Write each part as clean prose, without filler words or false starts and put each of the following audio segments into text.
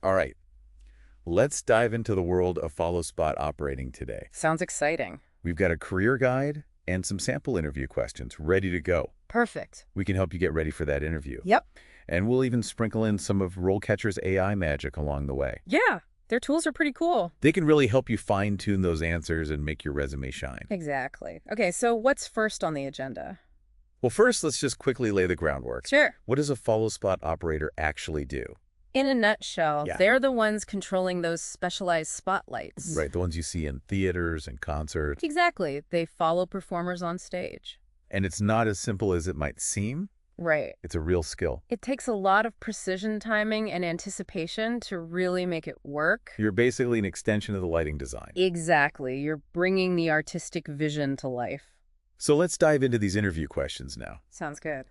All right, let's dive into the world of Followspot operating today. Sounds exciting. We've got a career guide and some sample interview questions ready to go. Perfect. We can help you get ready for that interview. Yep. And we'll even sprinkle in some of RoleCatcher's AI magic along the way. Yeah, their tools are pretty cool. They can really help you fine-tune those answers and make your resume shine. Exactly. Okay, so what's first on the agenda? Well, first, let's just quickly lay the groundwork. Sure. What does a Followspot operator actually do? In a nutshell, Yeah. they're the ones controlling those specialized spotlights. Right, the ones you see in theaters and concerts. Exactly. They follow performers on stage. And it's not as simple as it might seem. Right. It's a real skill. It takes a lot of precision timing and anticipation to really make it work. You're basically an extension of the lighting design. Exactly. You're bringing the artistic vision to life. So let's dive into these interview questions now. Sounds good.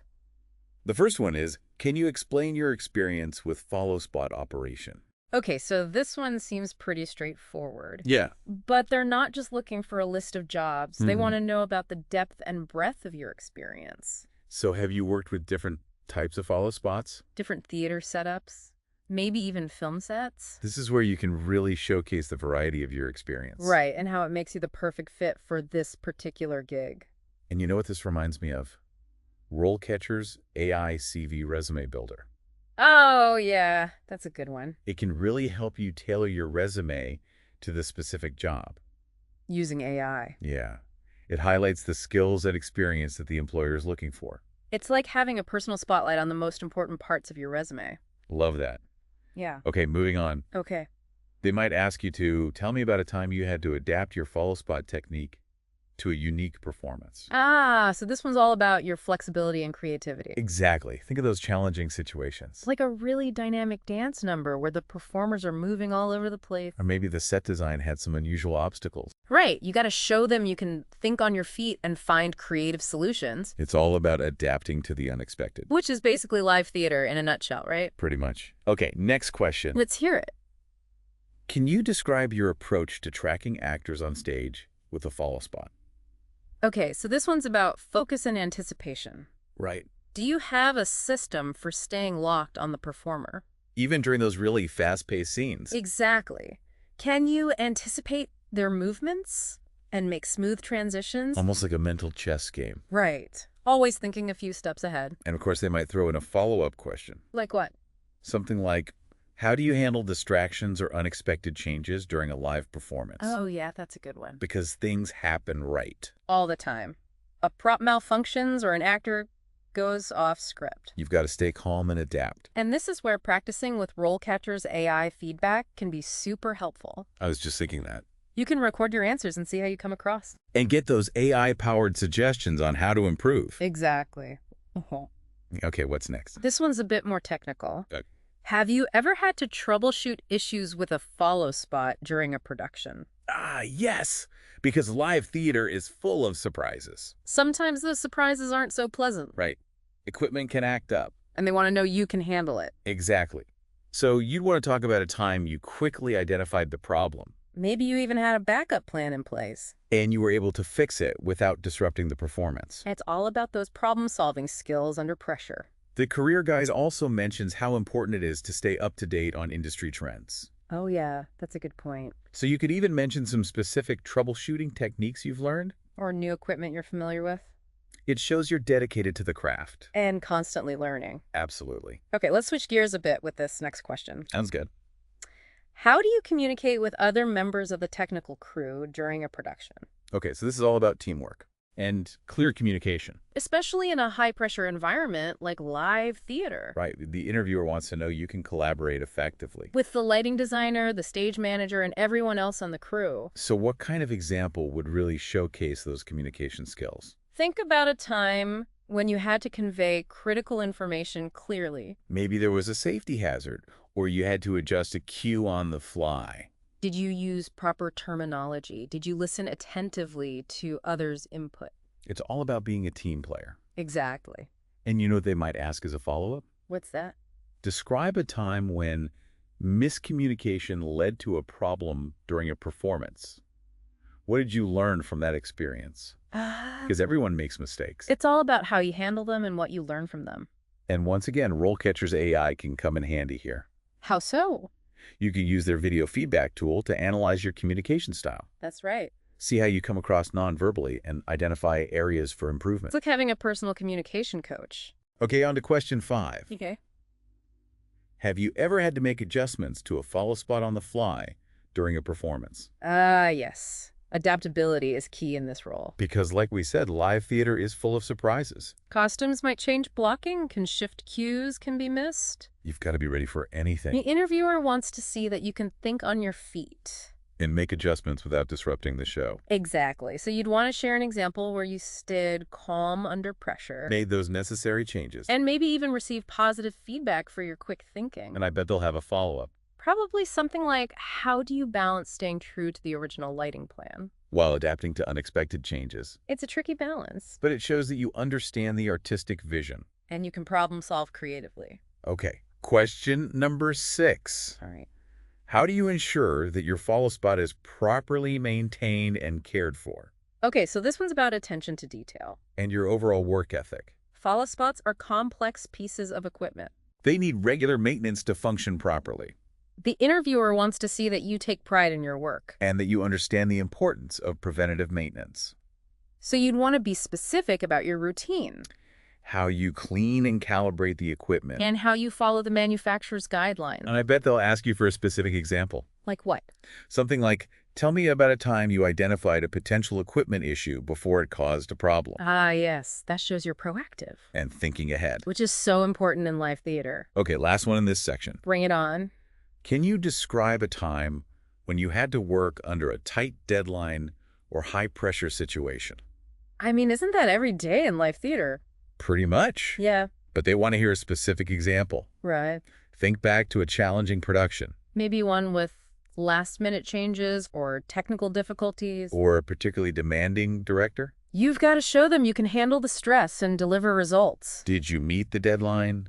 The first one is, can you explain your experience with Followspot operation? Okay, so this one seems pretty straightforward. Yeah. But they're not just looking for a list of jobs. They Mhm. want to know about the depth and breadth of your experience. So have you worked with different types of Followspots? Different theater setups, maybe even film sets. This is where you can really showcase the variety of your experience. Right, and how it makes you the perfect fit for this particular gig. And you know what this reminds me of? RoleCatcher's AI CV resume builder. Oh, yeah, that's a good one. It can really help you tailor your resume to the specific job. Using AI. Yeah. It highlights the skills and experience that the employer is looking for. It's like having a personal spotlight on the most important parts of your resume. Love that. Yeah. Okay, moving on. Okay. They might ask you to tell me about a time you had to adapt your Followspot technique to a unique performance. Ah, so this one's all about your flexibility and creativity. Exactly. Think of those challenging situations. It's like a really dynamic dance number where the performers are moving all over the place. Or maybe the set design had some unusual obstacles. Right. You got to show them you can think on your feet and find creative solutions, It's all about adapting to the unexpected. which is basically live theater in a nutshell, right? Pretty much. Okay, next question. Let's hear it. Can you describe your approach to tracking actors on stage with a Followspot? Okay, so this one's about focus and anticipation. Right. Do you have a system for staying locked on the performer? Even during those really fast-paced scenes. Exactly. Can you anticipate their movements and make smooth transitions? Almost like a mental chess game. Right. Always thinking a few steps ahead. And of course, they might throw in a follow-up question. Like what? Something like, how do you handle distractions or unexpected changes during a live performance? Oh, yeah, that's a good one. Because things happen right. All the time. A prop malfunctions or an actor goes off script. You've got to stay calm and adapt. And this is where practicing with RoleCatcher's AI feedback can be super helpful. I was just thinking that. You can record your answers and see how you come across. And get those AI-powered suggestions on how to improve. Exactly. Okay, what's next? This one's a bit more technical. Okay. Have you ever had to troubleshoot issues with a follow spot during a production? Ah, yes! Because live theater is full of surprises. Sometimes those surprises aren't so pleasant, Right. Equipment can act up. and they want to know you can handle it. Exactly. So you'd want to talk about a time you quickly identified the problem, Maybe you even had a backup plan in place. and you were able to fix it without disrupting the performance. It's all about those problem-solving skills under pressure. The career guide also mentions how important it is to stay up to date on industry trends. Oh yeah, that's a good point. So you could even mention some specific troubleshooting techniques you've learned. Or new equipment you're familiar with. It shows you're dedicated to the craft. And constantly learning. Absolutely. Okay, let's switch gears a bit with this next question. Sounds good. How do you communicate with other members of the technical crew during a production? Okay, so this is all about teamwork and clear communication. Especially in a high-pressure environment like live theater. Right. The interviewer wants to know you can collaborate effectively. With the lighting designer, the stage manager, and everyone else on the crew. So what kind of example would really showcase those communication skills? Think about a time when you had to convey critical information clearly. Maybe there was a safety hazard, or you had to adjust a cue on the fly. Did you use proper terminology? Did you listen attentively to others' input? It's all about being a team player. Exactly. And you know what they might ask as a follow-up? What's that? Describe a time when miscommunication led to a problem during a performance. What did you learn from that experience? Because everyone makes mistakes. It's all about how you handle them and what you learn from them. And once again, RoleCatcher's AI can come in handy here. How so? You can use their video feedback tool to analyze your communication style. That's right. See how you come across non-verbally and identify areas for improvement. It's like having a personal communication coach. Okay, on to question 5. Okay. Have you ever had to make adjustments to a follow spot on the fly during a performance? Yes. Adaptability is key in this role. Because like we said, live theater is full of surprises. Costumes might change, blocking can shift, cues can be missed. You've got to be ready for anything. The interviewer wants to see that you can think on your feet. And make adjustments without disrupting the show. Exactly. So you'd want to share an example where you stayed calm under pressure. Made those necessary changes. And maybe even receive positive feedback for your quick thinking. And I bet they'll have a follow-up. Probably something like, how do you balance staying true to the original lighting plan? While adapting to unexpected changes. It's a tricky balance. But it shows that you understand the artistic vision. And you can problem solve creatively. Okay, question number 6. All right. How do you ensure that your follow spot is properly maintained and cared for? Okay, so this one's about attention to detail. And your overall work ethic. Follow spots are complex pieces of equipment. They need regular maintenance to function properly. The interviewer wants to see that you take pride in your work. And that you understand the importance of preventative maintenance. So you'd want to be specific about your routine. How you clean and calibrate the equipment. And how you follow the manufacturer's guidelines. And I bet they'll ask you for a specific example. Like what? Something like, tell me about a time you identified a potential equipment issue before it caused a problem. Ah, yes. That shows you're proactive. And thinking ahead. Which is so important in live theater. Okay, last one in this section. Bring it on. Can you describe a time when you had to work under a tight deadline or high-pressure situation? I mean, isn't that every day in live theater? Pretty much. Yeah. But they want to hear a specific example. Right. Think back to a challenging production. Maybe one with last-minute changes or technical difficulties. Or a particularly demanding director. You've got to show them you can handle the stress and deliver results. Did you meet the deadline?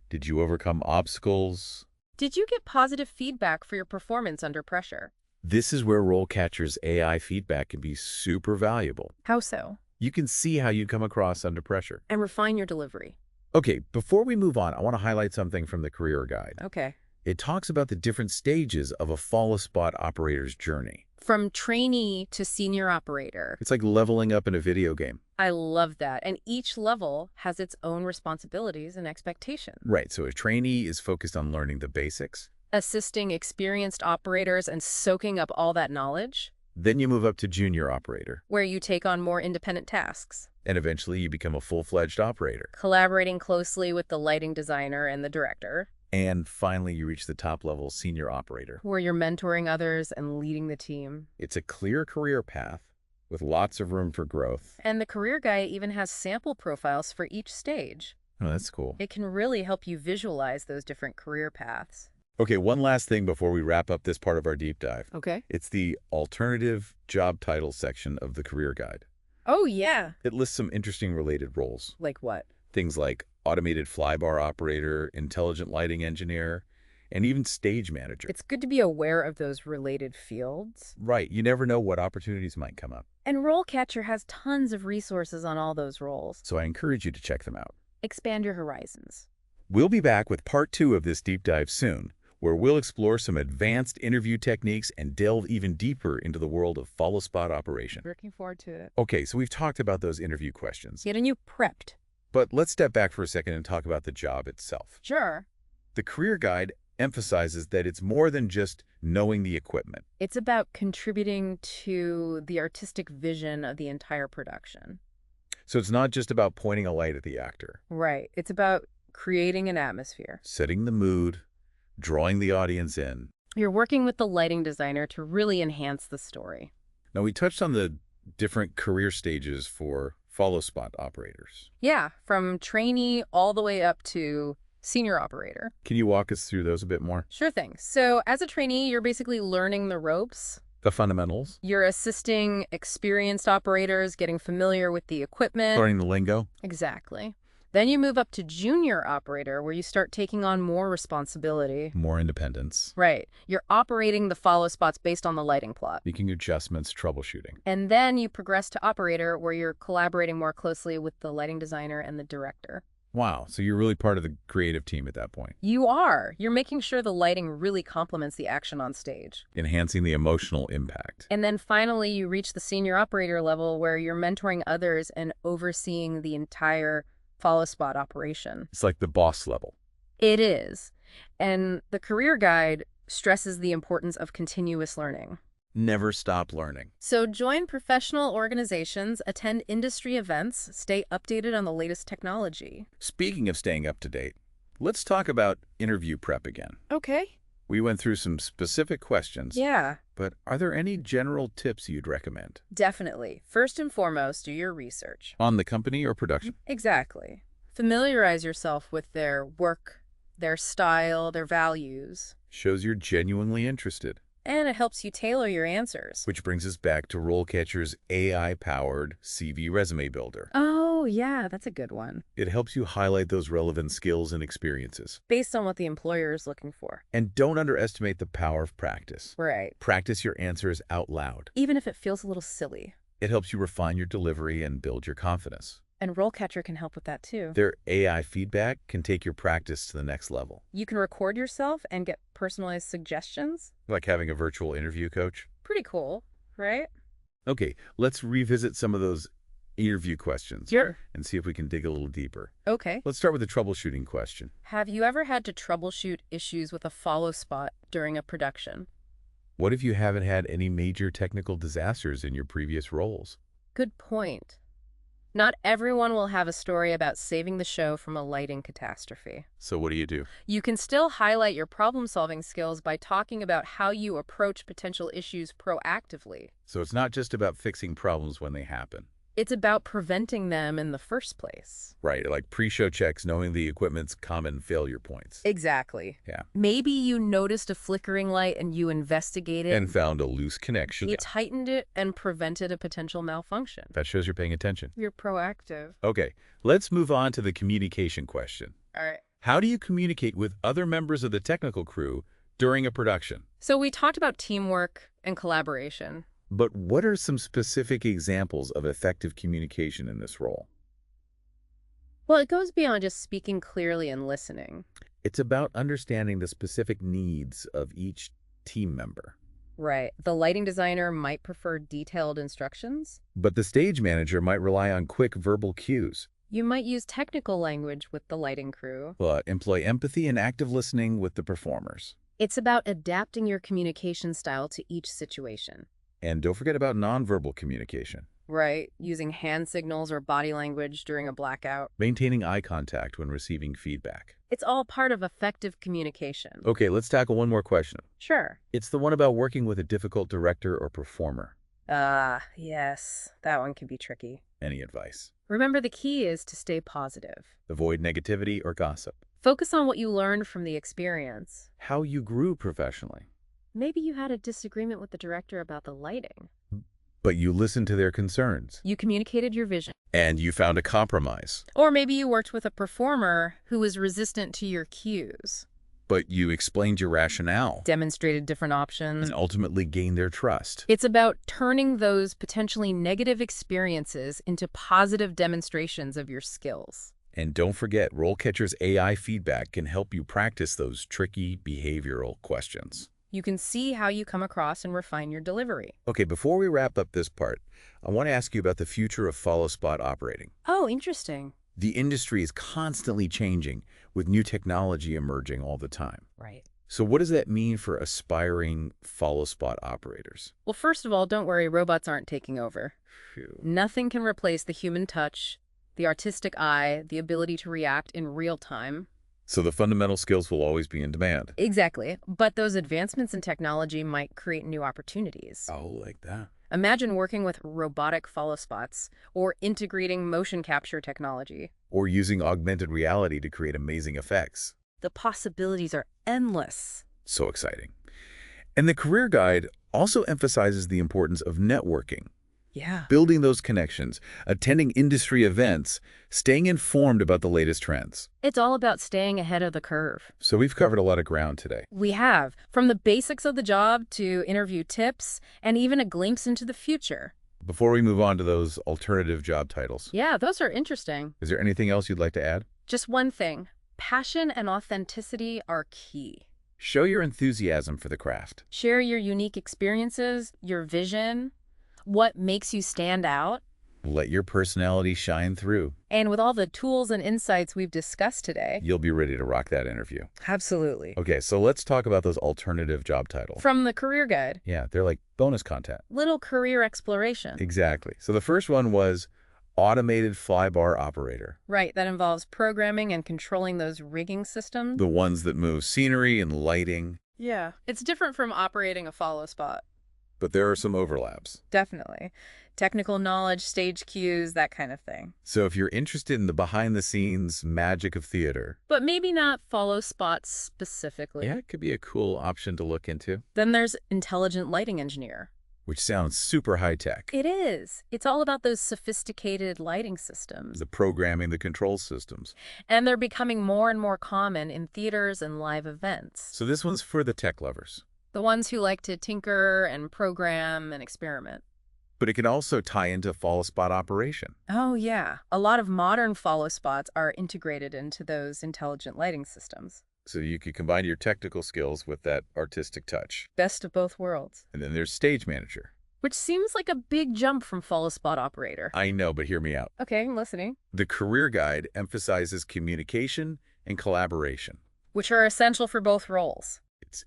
Did you overcome obstacles? Did you get positive feedback for your performance under pressure? This is where RoleCatcher's AI feedback can be super valuable. How so? You can see how you come across under pressure. And refine your delivery. Okay, before we move on, I want to highlight something from the career guide. Okay. It talks about the different stages of a Followspot operator's journey. From trainee to senior operator. It's like leveling up in a video game. I love that. And each level has its own responsibilities and expectations. Right, so a trainee is focused on learning the basics. Assisting experienced operators and soaking up all that knowledge. Then you move up to junior operator. Where you take on more independent tasks. And eventually you become a full-fledged operator. Collaborating closely with the lighting designer and the director. And finally, you reach the top-level senior operator. Where you're mentoring others and leading the team. It's a clear career path with lots of room for growth. And the career guide even has sample profiles for each stage. Oh, that's cool. It can really help you visualize those different career paths. Okay, one last thing before we wrap up this part of our deep dive. Okay. It's the alternative job title section of the career guide. Oh, yeah. It lists some interesting related roles. Like what? Things like automated flybar operator, intelligent lighting engineer, and even stage manager. It's good to be aware of those related fields. Right. You never know what opportunities might come up. And RoleCatcher has tons of resources on all those roles. So I encourage you to check them out. Expand your horizons. We'll be back with part 2 of this deep dive soon, where we'll explore some advanced interview techniques and delve even deeper into the world of follow-spot operation. Looking forward to it. Okay, so we've talked about those interview questions. Getting you prepped. But let's step back for a second and talk about the job itself. Sure. The career guide emphasizes that it's more than just knowing the equipment. It's about contributing to the artistic vision of the entire production. So it's not just about pointing a light at the actor. Right. It's about creating an atmosphere. Setting the mood, drawing the audience in. You're working with the lighting designer to really enhance the story. Now, we touched on the different career stages for follow-spot operators. Yeah, from trainee all the way up to senior operator. Can you walk us through those a bit more? Sure thing. So as a trainee, you're basically learning the ropes. The fundamentals? You're assisting experienced operators, getting familiar with the equipment. Learning the lingo? Exactly. Then you move up to junior operator, where you start taking on more responsibility. More independence. Right. You're operating the follow spots based on the lighting plot. Making adjustments, troubleshooting. And then you progress to operator, where you're collaborating more closely with the lighting designer and the director. Wow, so you're really part of the creative team at that point, You are. You're making sure the lighting really complements the action on stage. enhancing the emotional impact. And then finally, you reach the senior operator level where you're mentoring others and overseeing the entire Followspot operation. It's like the boss level. It is. And the career guide stresses the importance of continuous learning. Never stop learning. So join professional organizations, attend industry events, stay updated on the latest technology. Speaking of staying up to date, let's talk about interview prep again. Okay. We went through some specific questions, Yeah, but are there any general tips you'd recommend? definitely. First and foremost, do your research. On the company or production? Exactly. Familiarize yourself with their work, their style, their values. Shows you're genuinely interested. And it helps you tailor your answers. Which brings us back to RoleCatcher's AI-powered CV resume builder. Oh, yeah, that's a good one. It helps you highlight those relevant skills and experiences. Based on what the employer is looking for. And don't underestimate the power of practice. Right. Practice your answers out loud. Even if it feels a little silly. It helps you refine your delivery and build your confidence. And RoleCatcher can help with that too. Their AI feedback can take your practice to the next level. You can record yourself and get personalized suggestions. Like having a virtual interview coach. Pretty cool, right? Okay, let's revisit some of those interview questions Sure. and see if we can dig a little deeper. Okay. Let's start with the troubleshooting question. Have you ever had to troubleshoot issues with a follow spot during a production? What if you haven't had any major technical disasters in your previous roles? Good point. Not everyone will have a story about saving the show from a lighting catastrophe. So what do? You can still highlight your problem-solving skills by talking about how you approach potential issues proactively. So it's not just about fixing problems when they happen. It's about preventing them in the first place. Right, like pre-show checks, knowing the equipment's common failure points. Exactly. Yeah. Maybe you noticed a flickering light and you investigated. And found a loose connection. You tightened it and prevented a potential malfunction. That shows you're paying attention. You're proactive. Okay, let's move on to the communication question. All right. How do you communicate with other members of the technical crew during a production? So we talked about teamwork and collaboration. But what are some specific examples of effective communication in this role? Well, it goes beyond just speaking clearly and listening. It's about understanding the specific needs of each team member. Right. The lighting designer might prefer detailed instructions. But the stage manager might rely on quick verbal cues. You might use technical language with the lighting crew. But employ empathy and active listening with the performers. It's about adapting your communication style to each situation. And don't forget about nonverbal communication. Right. Using hand signals or body language during a blackout. Maintaining eye contact when receiving feedback. It's all part of effective communication. Okay, let's tackle one more question. Sure. It's the one about working with a difficult director or performer. Yes. That one can be tricky. Any advice? Remember, the key is to stay positive. Avoid negativity or gossip. Focus on what you learned from the experience. How you grew professionally. Maybe you had a disagreement with the director about the lighting. But you listened to their concerns. You communicated your vision. And you found a compromise. Or maybe you worked with a performer who was resistant to your cues. But you explained your rationale. Demonstrated different options. And ultimately gained their trust. It's about turning those potentially negative experiences into positive demonstrations of your skills. And don't forget, RoleCatcher's AI feedback can help you practice those tricky behavioral questions. You can see how you come across and refine your delivery. Okay, before we wrap up this part, I want to ask you about the future of Followspot operating. Oh, interesting. The industry is constantly changing, with new technology emerging all the time. Right. So what does that mean for aspiring Followspot operators? Well, first of all, don't worry, robots aren't taking over. Phew. Nothing can replace the human touch, the artistic eye, the ability to react in real time. So the fundamental skills will always be in demand. Exactly. But those advancements in technology might create new opportunities. Oh, like that. Imagine working with robotic follow spots or integrating motion capture technology. Or using augmented reality to create amazing effects. The possibilities are endless. So exciting. And the career guide also emphasizes the importance of networking. Yeah. Building those connections, attending industry events, staying informed about the latest trends. It's all about staying ahead of the curve. So we've covered a lot of ground today. We have, from the basics of the job to interview tips and even a glimpse into the future. Before we move on to those alternative job titles, Yeah, those are interesting. is there anything else you'd like to add? Just one thing. Passion and authenticity are key. Show your enthusiasm for the craft. Share your unique experiences, your vision, what makes you stand out. Let your personality shine through. And with all the tools and insights we've discussed today. You'll be ready to rock that interview. Absolutely. Okay, so let's talk about those alternative job titles. From the career guide. Yeah, they're like bonus content. Little career exploration. Exactly. So the first one was automated flybar operator. Right, that involves programming and controlling those rigging systems. The ones that move scenery and lighting. Yeah, it's different from operating a follow spot. But there are some overlaps. Definitely. Technical knowledge, stage cues, that kind of thing. So if you're interested in the behind-the-scenes magic of theater. But maybe not follow spots specifically. Yeah, it could be a cool option to look into. Then there's intelligent lighting engineer. Which sounds super high-tech. It is. It's all about those sophisticated lighting systems. The programming, the control systems. And they're becoming more and more common in theaters and live events. So this one's for the tech lovers. The ones who like to tinker and program and experiment. But it can also tie into Followspot operation. Oh, yeah. A lot of modern follow spots are integrated into those intelligent lighting systems. So you could combine your technical skills with that artistic touch. Best of both worlds. And then there's stage manager. Which seems like a big jump from Followspot operator. I know, but hear me out. Okay, I'm listening. The career guide emphasizes communication and collaboration. Which are essential for both roles.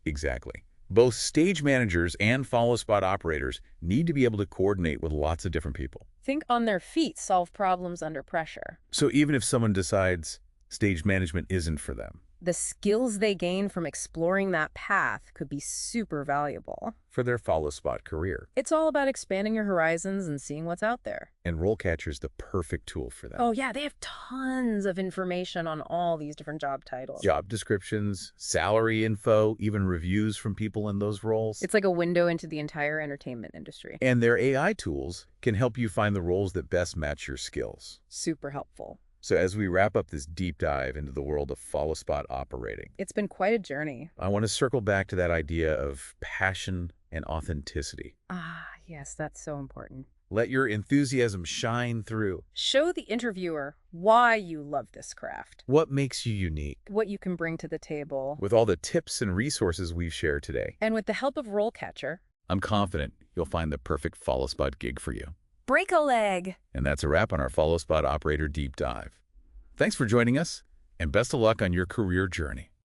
Exactly. Both stage managers and Followspot operators need to be able to coordinate with lots of different people. Think on their feet, solve problems under pressure. So even if someone decides stage management isn't for them, the skills they gain from exploring that path could be super valuable. For their Followspot career. It's all about expanding your horizons and seeing what's out there. And RoleCatcher's the perfect tool for that. Oh yeah, they have tons of information on all these different job titles. Job descriptions, salary info, even reviews from people in those roles. It's like a window into the entire entertainment industry. And their AI tools can help you find the roles that best match your skills. Super helpful. So as we wrap up this deep dive into the world of Followspot operating, it's been quite a journey. I want to circle back to that idea of passion and authenticity. Ah, yes, that's so important. Let your enthusiasm shine through. Show the interviewer why you love this craft. What makes you unique. What you can bring to the table. With all the tips and resources we've shared today. And with the help of RoleCatcher, I'm confident you'll find the perfect Followspot gig for you. Break a leg. And that's a wrap on our Followspot operator deep dive. Thanks for joining us, and best of luck on your career journey.